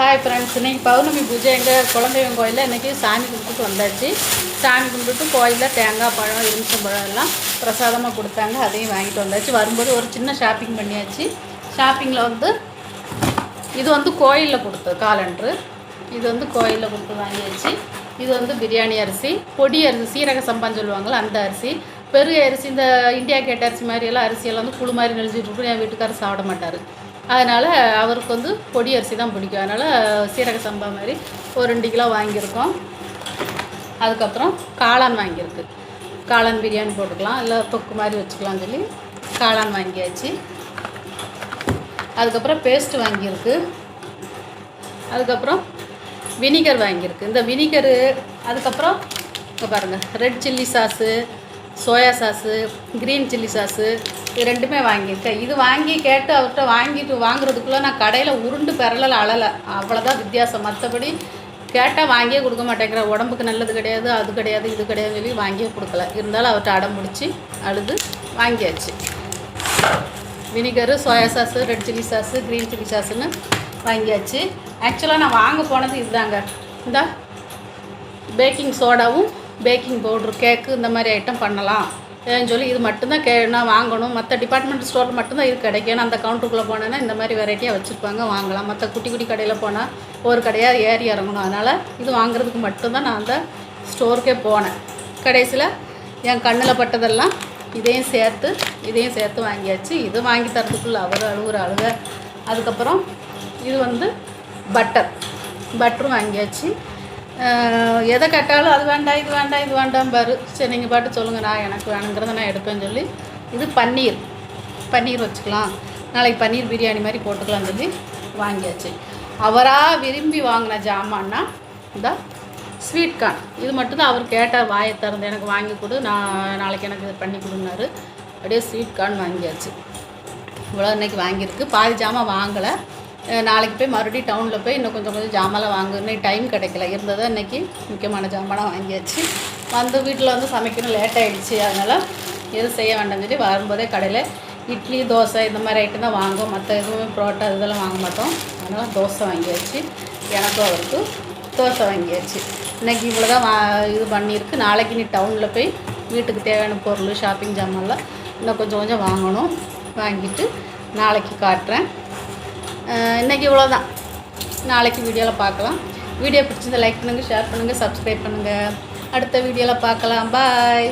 Hi friends, இன்றைக்கி பௌர்ணமி பூஜை எங்கள் குலதெய்வம் கோயிலில் இன்றைக்கி சாமி கும்பிட்டு வந்தாச்சு. சாமி கும்பிட்டு கோயிலில் தேங்காய் பழம் எலுமிச்சம்பழம் எல்லாம் பிரசாதமாக கொடுத்தாங்க. அதையும் வாங்கிட்டு வந்தாச்சு. வரும்போது ஒரு சின்ன ஷாப்பிங் பண்ணியாச்சு. ஷாப்பிங்கில் இது கோயிலில் கொடுத்தது காலண்டரு. இது கோயிலில் கொடுத்து வாங்கியாச்சு. இது பிரியாணி அரிசி, பொடி அரிசி, சீரக சம்பான்னு சொல்லுவாங்களோ அந்த அரிசி. பெரிய அரிசி, இந்த இந்தியா கேட் அரிசி மாதிரியெல்லாம் அரிசியெல்லாம் புழு மாதிரி நெளிஞ்சிட்டு என் வீட்டுக்காரர் சாப்பிட மாட்டார். அதனால் அவருக்கு பொடி அரிசி தான் பிடிக்கும். அதனால் சீரக சம்பா மாதிரி ஒரு 2 கிலோ வாங்கியிருக்கோம். அதுக்கப்புறம் காளான் வாங்கியிருக்கு. காளான் பிரியாணி போட்டுக்கலாம், இல்லை தொக்கு மாதிரி வச்சுக்கலாம்னு சொல்லி காளான் வாங்கியாச்சு. அதுக்கப்புறம் பேஸ்ட்டு வாங்கியிருக்கு. அதுக்கப்புறம் வினிகர் வாங்கியிருக்கு. இந்த வினிகரு, அதுக்கப்புறம் இப்போ பாருங்கள், red chilli sauce, soya sauce, green chilli sauce, இது 2மே வாங்கியிருக்கேன். இது வாங்கி கேட்டு அவர்கிட்ட வாங்குறதுக்குள்ளே நான் கடையில் உருண்டு பெறலை அழலை, அவ்வளோதான் வித்தியாசம். மற்றபடி கேட்டால் வாங்கியே கொடுக்க மாட்டேங்கிற, உடம்புக்கு நல்லது கிடையாது, அது கிடையாது, இது கிடையாதுன்னு சொல்லி வாங்கியே கொடுக்கல. இருந்தாலும் அவர்கிட்ட அடம் பிடிச்சி அழுது வாங்கியாச்சு. Vinegar, soya sauce, red chilli sauce, green chilli சாஸுன்னு வாங்கியாச்சு. ஆக்சுவலாக நான் வாங்க போனது இதுதாங்க, இந்த பேக்கிங் சோடாவும் பேக்கிங் பவுட்ரு, கேக்கு இந்த மாதிரி ஐட்டம் பண்ணலாம் சொல்லி இது மட்டும்தான் நான் வாங்கணும். மற்ற டிபார்ட்மெண்ட் ஸ்டோரில் மட்டும்தான் இது கிடைக்கும். நான் அந்த கவுண்டருக்குள்ளே போனேன்னா இந்த மாதிரி வெரைட்டியாக வச்சுருப்பாங்க, வாங்கலாம். மற்ற குட்டி குட்டி கடையில் போனால் ஒரு கடையாக ஏறி இறங்கணும். அதனால் இது வாங்குறதுக்கு மட்டும்தான் நான் அந்த ஸ்டோருக்கே போனேன். கடைசியில் என் கண்ணில் பட்டதெல்லாம் இதையும் சேர்த்து வாங்கியாச்சு. இது வாங்கி தரத்துக்குள்ளே அவர் அழுக. அதுக்கப்புறம் இது பட்டரும் வாங்கியாச்சு. எதை கேட்டாலும் அது வேண்டாம், இது வேண்டாம், இது வேண்டாம் பாரு. சரி, நீங்கள் பாட்டு சொல்லுங்கள், நான் எனக்கு வேணுங்கிறத நான் எடுப்பேன்னு சொல்லி இது பன்னீர் வச்சுக்கலாம், நாளைக்கு பன்னீர் பிரியாணி மாதிரி போட்டுக்கலாம்னு சொல்லி வாங்கியாச்சு. அவராக விரும்பி வாங்கின ஜாமான்னா இந்த ஸ்வீட் கார்ன். இது மட்டும்தான் அவர் கேட்டால், வாயை திறந்து எனக்கு வாங்கி கொடு, நான் நாளைக்கு எனக்கு இது பண்ணி கொடுனாரு. அப்படியே ஸ்வீட் கார்ன் வாங்கியாச்சு. இவ்வளோ இன்றைக்கி வாங்கியிருக்கு. பாதி ஜாமான் வாங்கலை. நாளைக்கு போய் மறுபடியும் டவுனில் போய் இன்னும் கொஞ்சம் ஜாமான்லாம் இன்னைக்கு டைம் கிடைக்கல. இருந்ததை இன்றைக்கி முக்கியமான ஜாமானாக வாங்கியாச்சு. வீட்டில் சமைக்கணும், லேட் ஆகிடுச்சு. அதனால் எதுவும் செய்ய வேண்டாம்னு சொல்லி வரும்போதே கடையில் இட்லி, தோசை இந்த மாதிரி ஐட்டம் தான் வாங்குவோம். மற்ற எதுவுமே புரோட்டா இதெல்லாம் வாங்க மாட்டோம். அதனால் தோசை வாங்கியாச்சு. எனக்கும் அவருக்கு தோசை வாங்கியாச்சு. இன்றைக்கி இவ்வளோ தான் இது பண்ணியிருக்கு. நாளைக்கு நீ டவுனில் போய் வீட்டுக்கு தேவையான பொருள், ஷாப்பிங் ஜாமான்லாம் இன்னும் கொஞ்சம் வாங்கணும். வாங்கிட்டு நாளைக்கு காட்டுறேன். இன்றைக்கி இவ்வளோதான். நாளைக்கு வீடியோவில் பார்க்கலாம். வீடியோ பிடிச்சிருந்தா லைக் பண்ணுங்கள், ஷேர் பண்ணுங்கள், சப்ஸ்கிரைப் பண்ணுங்கள். அடுத்த வீடியோவில் பார்க்கலாம். பாய்.